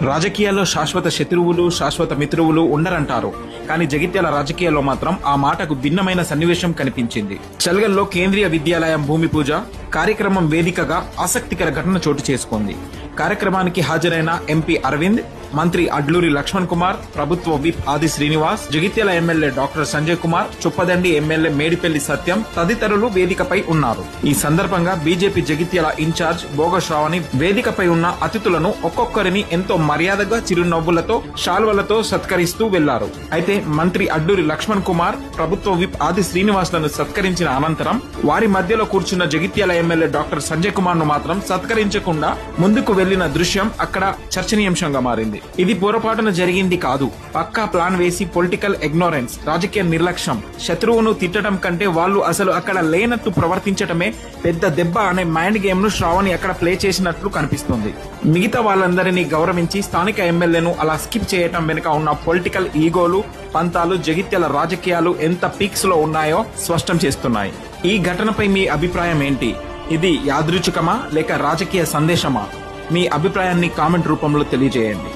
రాజకీయాల్లో శాశ్వత శత్రువులు శాశ్వత మిత్రువులు ఉండరంటారు. కానీ జగిత్యాల రాజకీయాల్లో మాత్రం ఆ మాటకు భిన్నమైన సన్నివేశం కనిపించింది. చల్గల్లో కేంద్రీయ విద్యాలయం భూమి పూజ కార్యక్రమం వేదికగా ఆసక్తికర ఘటన చోటు చేసుకుంది. కార్యక్రమానికి హాజరైన ఎంపీ అరవింద్, మంత్రి అడ్లూరి లక్ష్మణ్ కుమార్, ప్రభుత్వ విప్ ఆది Srinivas, Jagtial MLA doctor Sanjay Kumar, చుప్పదండి MLA Medipalli సత్యం తదితరులు వేదికపై ఉన్నారు. ఈ సందర్భంగా బీజేపీ జగిత్యాల ఇన్ఛార్జ్ బోగ శ్రావణి వేదికపై ఉన్న అతిథులను ఒక్కొక్కరిని ఎంతో మర్యాదగా చిరునవ్వులతో శాల్వలతో సత్కరిస్తూ వెళ్లారు. అయితే మంత్రి అడ్లూరి లక్ష్మణ్ కుమార్, ప్రభుత్వ విప్ ఆది శ్రీనివాస్ లను సత్కరించిన అనంతరం వారి మధ్యలో కూర్చున్న జగిత్యాల ఎమ్మెల్యే డాక్టర్ సంజయ్ కుమార్ ను మాత్రం సత్కరించకుండా ముందుకు వెళ్లిన దృశ్యం అక్కడ చర్చనీయాంశంగా మారింది. ఇది పొరపాటున జరిగింది కాదు. పక్కా ప్లాన్ వేసి పొలిటికల్ ఇగ్నోరెన్స్, రాజకీయ నిర్లక్ష్యం, శత్రువును తిట్టడం కంటే వాళ్ళు అసలు అక్కడ లేనట్టు ప్రవర్తించటమే పెద్ద దెబ్బ అనే మైండ్ గేమ్ ను శ్రావణి అక్కడ ప్లే చేసినట్లు కనిపిస్తుంది. మిగతా వాళ్ళందరినీ గౌరవించి స్థానిక ఎమ్మెల్యేను అలా స్కిప్ చేయటం వెనుక ఉన్న పొలిటికల్ ఈగోలు, పంతాలు జగిత్యాల రాజకీయాలు ఎంత పీక్స్ లో ఉన్నాయో స్పష్టం చేస్తున్నాయి. ఈ ఘటనపై మీ అభిప్రాయం ఏంటి? ఇది యాదృచ్ఛికమా లేక రాజకీయ సందేశమా? మీ అభిప్రాయాన్ని కామెంట్ రూపంలో తెలియజేయండి.